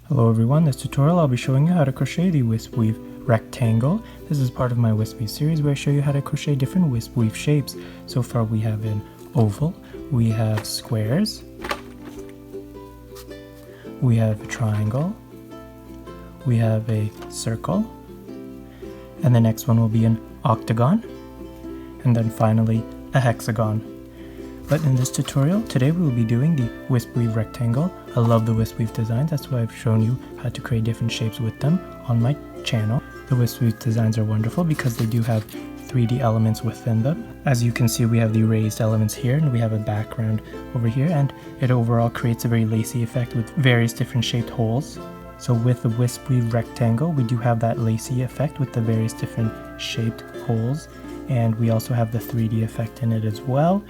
Hello everyone, this tutorial I'll be showing you how to crochet the WISPWEAVE rectangle. This is part of my WISPWEAVE series where I show you how to crochet different WISPWEAVE shapes. So far we have an oval, we have squares, we have a triangle, we have a circle, and the next one will be an octagon, and then finally a hexagon. But in this tutorial, today we will be doing the WISPWEAVE rectangle. I love the WISPWEAVE designs, that's why I've shown you how to create different shapes with them on my channel. The WISPWEAVE designs are wonderful because they do have 3D elements within them. As you can see, we have the raised elements here and we have a background over here, and it overall creates a very lacy effect with various different shaped holes. So with the WISPWEAVE rectangle, we do have that lacy effect with the various different shaped holes, and we also have the 3D effect in it as well.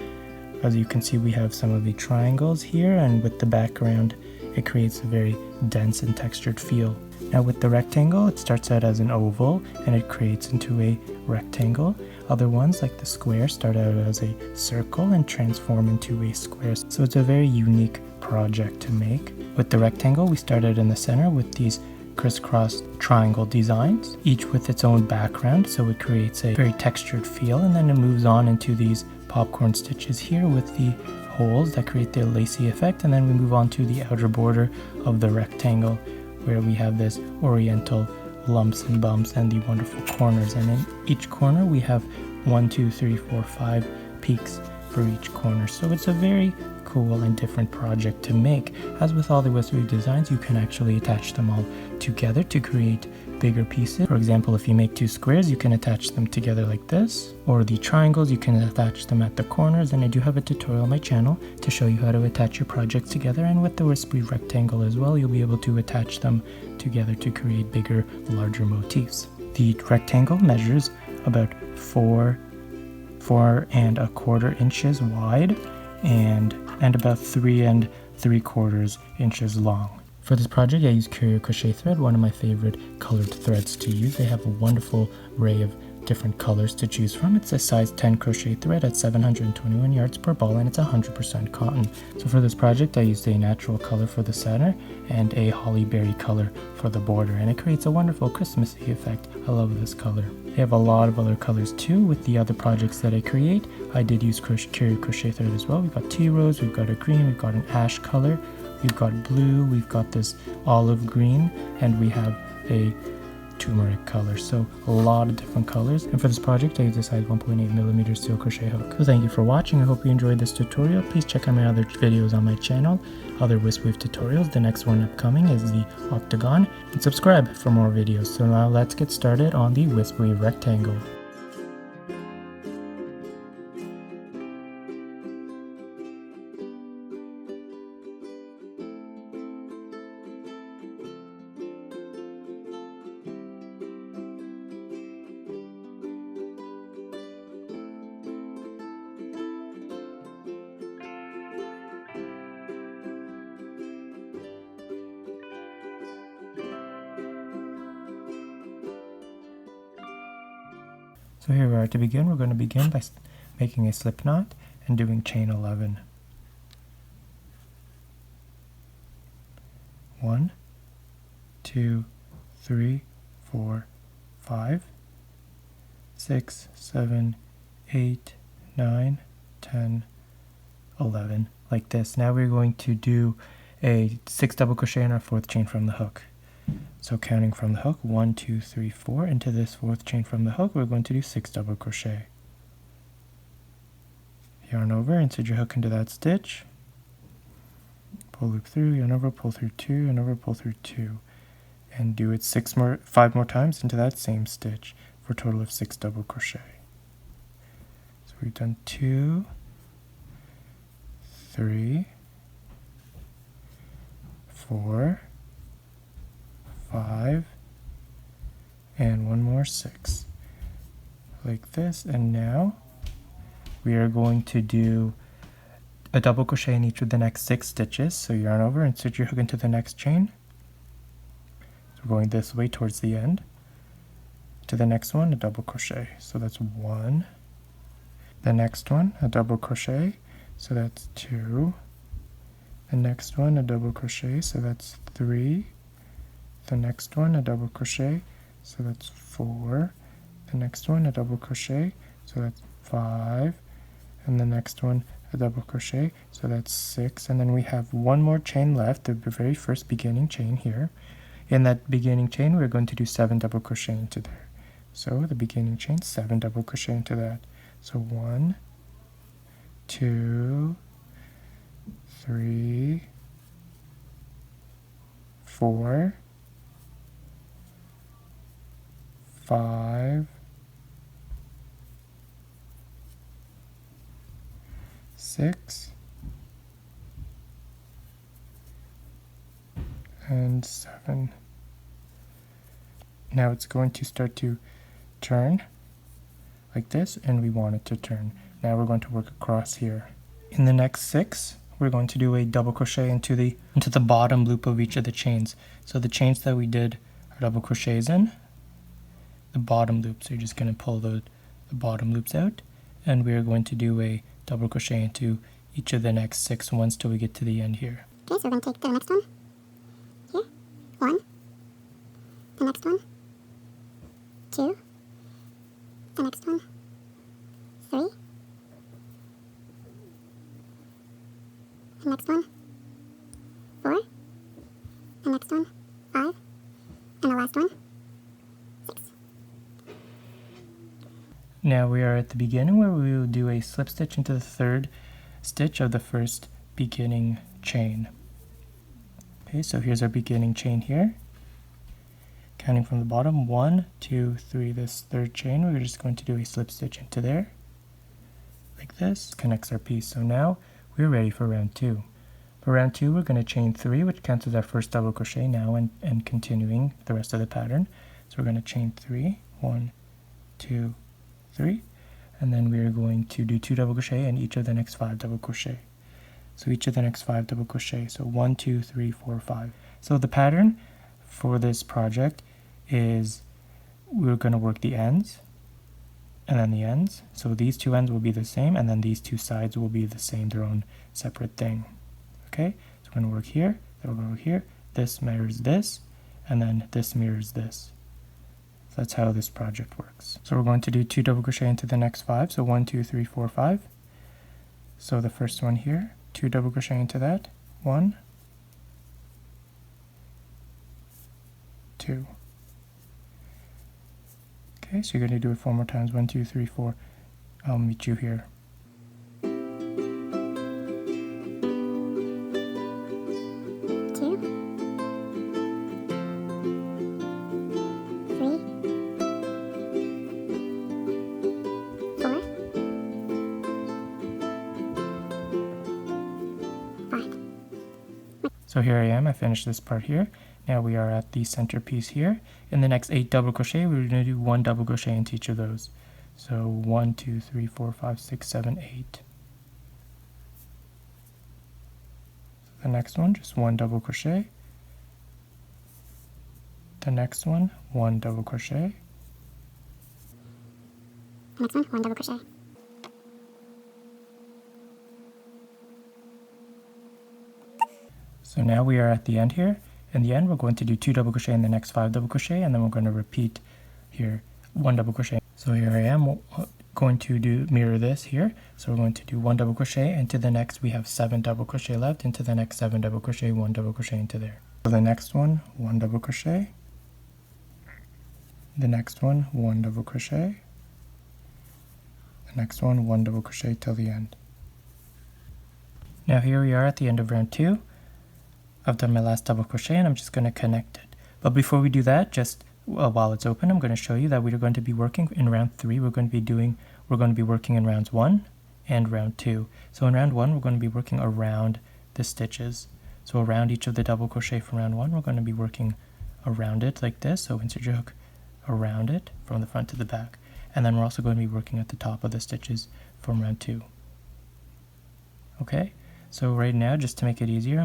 As you can see, we have some of the triangles here, and with the background it creates a very dense and textured feel. Now with the rectangle, it starts out as an oval and it creates into a rectangle. Other ones like the square start out as a circle and transform into a square. So it's a very unique project to make. With the rectangle, we started in the center with these crisscross triangle designs, each with its own background, so it creates a very textured feel, and then it moves on into these popcorn stitches here with the holes that create the lacy effect, and then we move on to the outer border of the rectangle where we have this oriental lumps and bumps and the wonderful corners, and in each corner we have 1, 2, 3, 4, 5 peaks for each corner. So it's a very cool and different project to make. As with all the WISPWEAVE designs, you can actually attach them all together to create bigger pieces. For example, if you make two squares, you can attach them together like this, or the triangles, you can attach them at the corners, and I do have a tutorial on my channel to show you how to attach your projects together. And with the WISPWEAVE rectangle as well, you'll be able to attach them together to create bigger, larger motifs. The rectangle measures about 4 and a quarter inches wide and about 3 3/4 inches long. For this project, I use Curio Crochet thread, one of my favorite colored threads to use. They have a wonderful array of different colors to choose from. It's a size 10 crochet thread at 721 yards per ball, and it's 100% cotton. So for this project, I used a natural color for the center and a hollyberry color for the border, and it creates a wonderful Christmassy effect. I love this color. I have a lot of other colors too with the other projects that I create. I did use Curio Crochet thread as well. We've got tea rose, we've got a green, we've got an ash color, we've got blue, we've got this olive green, and we have a turmeric color. So a lot of different colors. And for this project, I used a size 1.8mm steel crochet hook. So thank you for watching. I hope you enjoyed this tutorial. Please check out my other videos on my channel, other WISPWEAVE tutorials. The next one upcoming is the octagon, and subscribe for more videos. So now let's get started on the WISPWEAVE rectangle. So here we are. To begin, we're going to begin by making a slip knot and doing chain 11. 1, 2, 3, 4, 5, 6, 7, 8, 9, 10, 11, like this. Now we're going to do a 6 double crochet in our 4th chain from the hook. So counting from the hook, 1, 2, 3, 4, into this 4th chain from the hook, we're going to do 6 double crochet. Yarn over, insert your hook into that stitch, pull loop through, yarn over, pull through 2, yarn over, pull through 2, and do it 5 more times into that same stitch for a total of 6 double crochet. So we've done 2, 3, 4, 5, and one more 6, like this. And now we are going to do a double crochet in each of the next 6 stitches. So yarn over, insert your hook into the next chain. So we're going this way towards the end. To the next one, a double crochet. So that's 1. The next one, a double crochet. So that's 2. The next one, a double crochet, so that's 3. the next one a double crochet, so that's 4, the next one a double crochet, so that's 5, and the next one a double crochet, so that's 6, and then we have one more chain left, the very first beginning chain here. In that beginning chain we're going to do 7 double crochet into there. So the beginning chain, 7 double crochet into that. So 1, 2, 3, 4, 5, 6, and 7. Now it's going to start to turn like this, and we want it to turn. Now we're going to work across here. In the next 6, we're going to do a double crochet into the bottom loop of each of the chains. So the chains that we did our double crochets in, the bottom loop. So you're just going to pull the bottom loops out, and we're going to do a double crochet into each of the next 6 ones till we get to the end here. Okay, so we're going to take the next one here, 1, the next one, 2, the next one, 3, the next one, 4, the next one, 5, and the last one, 6. Now we are at the beginning where we will do a slip stitch into the 3rd stitch of the first beginning chain. Okay, so here's our beginning chain here. Counting from the bottom, 1, 2, 3, this 3rd chain, we're just going to do a slip stitch into there, like this, connects our piece. So now we're ready for round 2. For round 2, we're going to chain 3, which counts as our first double crochet now, and continuing the rest of the pattern. So we're going to chain 3, 1, 2, 3, and then we're going to do 2 double crochet in each of the next 5 double crochet. So each of the next 5 double crochet, so 1, 2, 3, 4, 5. So the pattern for this project is we're going to work the ends and then the ends. So these 2 ends will be the same, and then these 2 sides will be the same, their own separate thing. Okay, so we're going to work here, then we're going to work here, this mirrors this, and then this mirrors this. So that's how this project works. So we're going to do 2 double crochet into the next 5, so 1, 2, 3, 4, 5. So the first one here, 2 double crochet into that, 1, 2. Okay, so you're going to do it 4 more times, 1, 2, 3, 4. I'll meet you here. 2, 3, 4, 5. So here I am, I finished this part here. Now we are at the center piece here. In the next 8 double crochet, we're going to do 1 double crochet into each of those. So 1, 2, 3, 4, 5, 6, 7, 8. So the next one, just 1 double crochet. The next one, 1 double crochet. Next one, 1 double crochet. So now we are at the end here. In the end, we're going to do 2 double crochet in the next 5 double crochet, and then we're going to repeat here 1 double crochet. So here I am going to mirror this here. So we're going to do 1 double crochet into the next, we have 7 double crochet left, into the next 7 double crochet, 1 double crochet into there. So the next one, 1 double crochet. The next one, 1 double crochet. The next one, 1 double crochet till the end. Now here we are at the end of round 2. I've done my last double crochet, and I'm just going to connect it. But before we do that, just while it's open, I'm going to show you that we're going to be working in round 3. We're going to be working in rounds 1 and round 2. So in round 1, we're going to be working around the stitches. So around each of the double crochet from round 1, we're going to be working around it like this. So insert your hook around it from the front to the back. And then we're also going to be working at the top of the stitches from round 2. Okay, so right now, just to make it easier,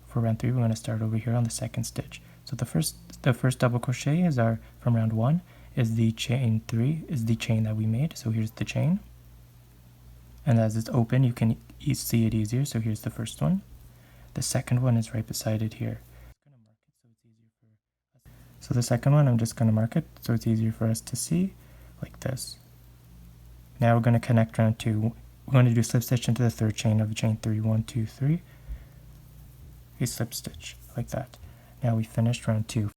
for round 3, we're going to start over here on the 2nd stitch. So the first double crochet is from round 1 is the chain 3, is the chain that we made. So here's the chain. And as it's open, you can see it easier. So here's the first one. The second one is right beside it here. I'm just going to mark it so it's easier for us So the second one, I'm just going to mark it so it's easier for us to see, like this. Now we're going to connect round 2. We're going to do slip stitch into the third chain of the chain 3, 1, 2, 3, a slip stitch, like that. Now we finished round 2.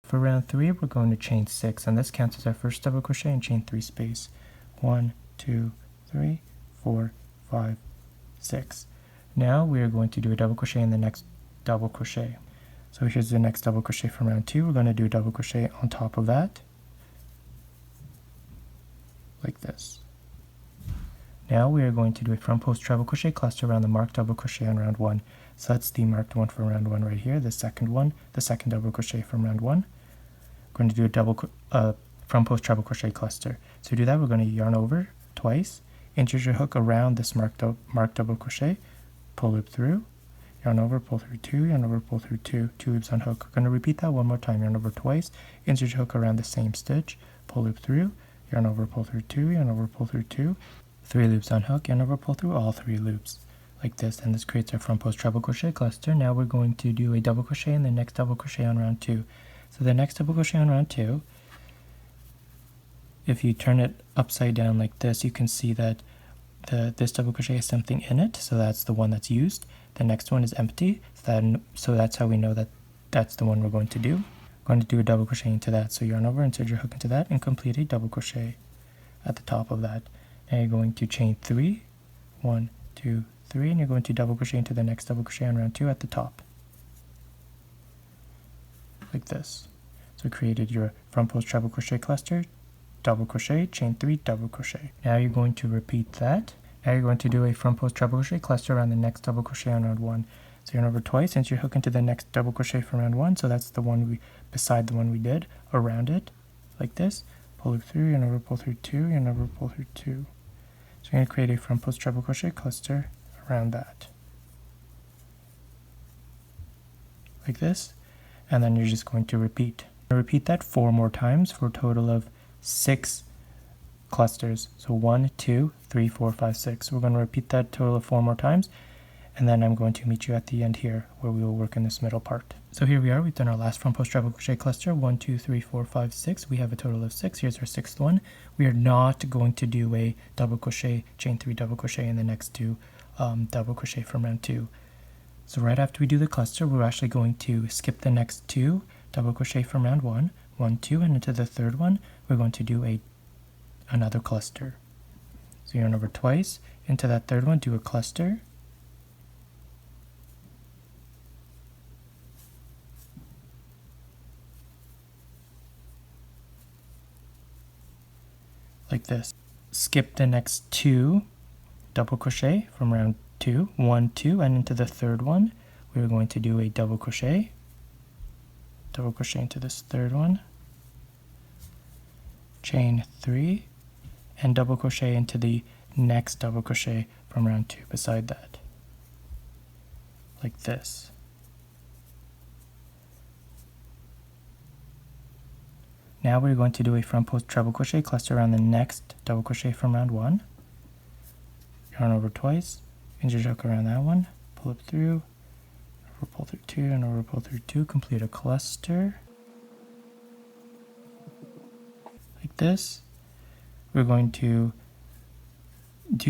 For round 3, we're going to chain 6, and this counts as our first double crochet and chain 3 space. 1, 2, 3, 4, 5, 6. Now we are going to do a double crochet in the next double crochet. So here's the next double crochet from round 2. We're going to do a double crochet on top of that, like this. Now we are going to do a front post treble crochet cluster around the marked double crochet on round 1. So that's the marked one for round 1 right here, the second one, the second double crochet from round 1. We're going to do a double front post treble crochet cluster. So to do that, we're going to yarn over twice, insert your hook around this marked double crochet, pull loop through, yarn over, pull through 2, yarn over, pull through 2, 2 loops on hook. We're going to repeat that one more time, yarn over twice, insert your hook around the same stitch, pull loop through, yarn over, pull through 2, yarn over, pull through 2, 3 loops on hook, yarn over, pull through all 3 loops, like this, and this creates our front post treble crochet cluster. Now we're going to do a double crochet in the next double crochet on round 2. So the next double crochet on round 2, if you turn it upside down like this, you can see that this double crochet has something in it, so that's the one that's used. The next one is empty, so that's how we know that that's the one we're going to do. We're going to do a double crochet into that, so yarn over, insert your hook into that, and complete a double crochet at the top of that. Now you're going to chain 3, 1, 2, 3, and you're going to double crochet into the next double crochet on round 2 at the top, like this. So created your front post treble crochet cluster, double crochet, chain 3, double crochet. Now you're going to repeat that. Now you're going to do a front post treble crochet cluster around the next double crochet on round 1. So yarn over twice, insert your hook into the next double crochet from round 1. So that's the one beside the one we did, around it, like this. Pull loop through, yarn over, pull through 2, yarn over, pull through 2. So you're going to create a front post treble crochet cluster around that, like this, and then you're just going to repeat that 4 more times for a total of 6 clusters. So 1, 2, 3, 4, 5, 6. We're going to repeat that total of 4 more times, and then I'm going to meet you at the end here where we will work in this middle part. So here we are, we've done our last front post treble crochet cluster, 1, 2, 3, 4, 5, 6. We have a total of 6. Here's our 6th one. We are not going to do a double crochet, chain 3 double crochet in the next 2 double crochet from round 2. So right after we do the cluster, we're actually going to skip the next 2 double crochet from round 1, 1, 2, and into the third one, we're going to do another cluster. So yarn over twice, into that third one, do a cluster, like this. Skip the next 2 double crochet from round 2, 1, 2, and into the third one, we're going to do a double crochet into this third one, chain 3, and double crochet into the next double crochet from round 2 beside that, like this. Now we're going to do a front post treble crochet cluster around the next double crochet from round 1. Yarn over twice, insert your hook around that one, pull up through, over pull through 2, and over pull through 2, complete a cluster, like this. We're going to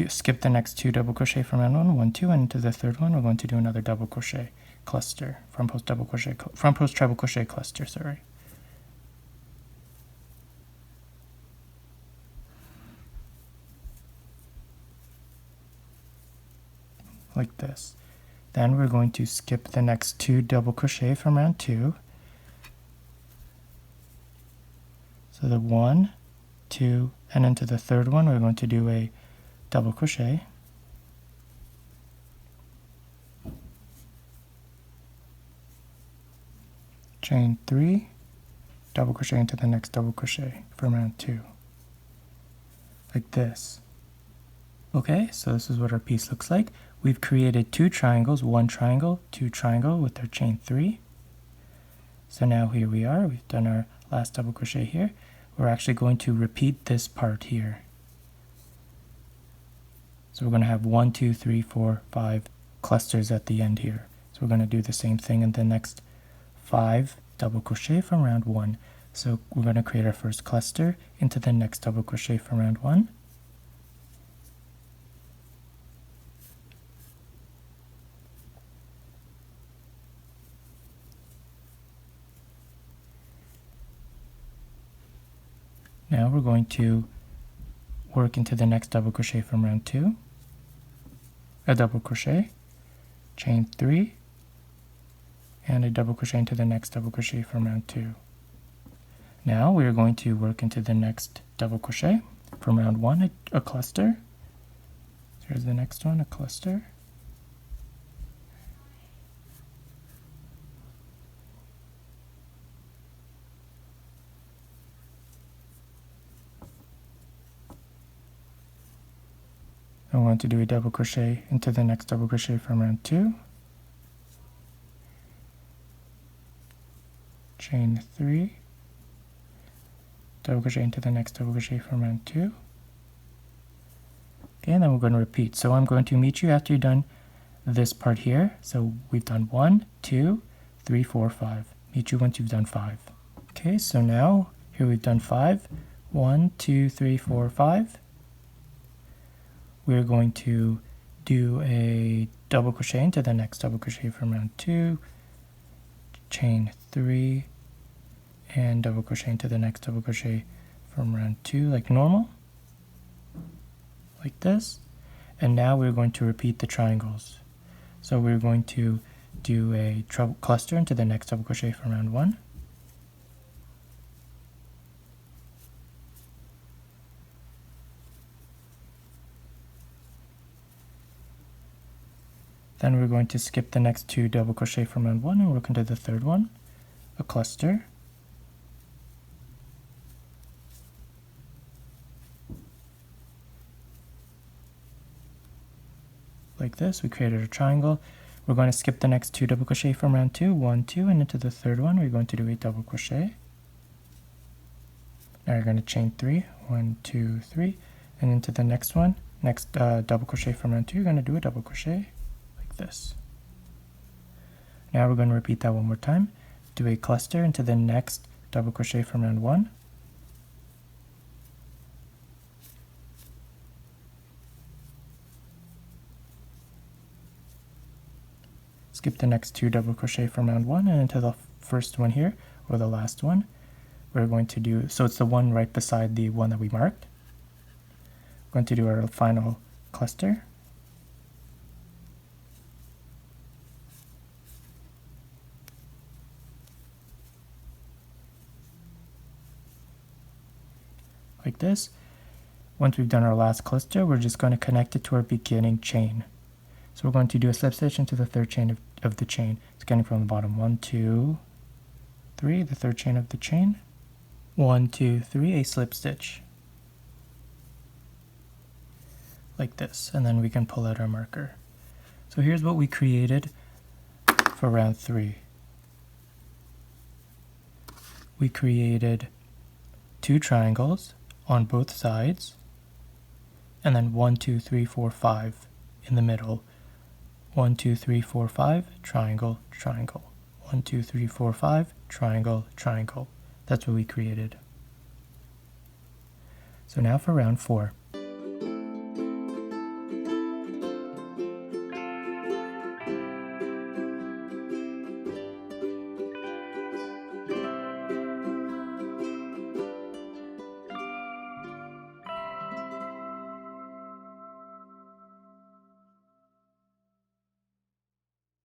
skip the next 2 double crochet from round 1, 1, 2, and into the third one, we're going to do another double crochet cluster, front post treble crochet cluster, sorry. Like this. Then we're going to skip the next 2 double crochet from round 2. So the 1, 2, and into the third one, we're going to do a double crochet, chain 3, double crochet into the next double crochet from round 2, like this. Okay, so this is what our piece looks like. We've created 2 triangles, 1 triangle, 2 triangle with our chain 3. So now here we are, we've done our last double crochet here. we're actually going to repeat this part here. So we're going to have 1, 2, 3, 4, 5 clusters at the end here. So we're going to do the same thing in the next 5 double crochet from round 1. So we're going to create our first cluster into the next double crochet from round 1. Now we're going to work into the next double crochet from round 2, a double crochet, chain 3, and a double crochet into the next double crochet from round 2. Now we are going to work into the next double crochet from round 1, a cluster. Here's the next one, a cluster. I want to do a double crochet into the next double crochet from round 2, chain 3, double crochet into the next double crochet from round 2, and then we're going to repeat. So I'm going to meet you after you've done this part here. So we've done 1, 2, 3, 4, 5. Meet you once you've done 5. Okay, so now here we've done 5. 1, 2, 3, 4, 5. We're going to do a double crochet into the next double crochet from round 2, chain 3, and double crochet into the next double crochet from round 2 like normal, like this. And now we're going to repeat the triangles. So we're going to do a cluster into the next double crochet from round 1. Then we're going to skip the next 2 double crochet from round 1 and work into the third one, a cluster, like this. We created a triangle. We're going to skip the next 2 double crochet from round 2, 1, 2, and into the third one we're going to do a double crochet. Now we're going to chain 3, 1, 2, 3, and into the next one, double crochet from round 2, you're going to do a double crochet like this. Now we're going to repeat that one more time. Do a cluster into the next double crochet from round 1. Skip the next 2 double crochet from round 1 and into the first one here, or the last one. We're going to do, so it's the one right beside the one that we marked. We're going to do our final cluster. Like this. Once we've done our last cluster, we're just going to connect it to our beginning chain. So we're going to do a slip stitch into the third chain of the chain, starting from the bottom. 1, 2, 3, the third chain of the chain. 1, 2, 3, a slip stitch. Like this, and then we can pull out our marker. So here's what we created for round 3. We created 2 triangles on both sides, and then 1, 2, 3, 4, 5 in the middle. 1, 2, 3, 4, 5, triangle, triangle. 1, 2, 3, 4, 5, triangle, triangle. That's what we created. So now for round 4.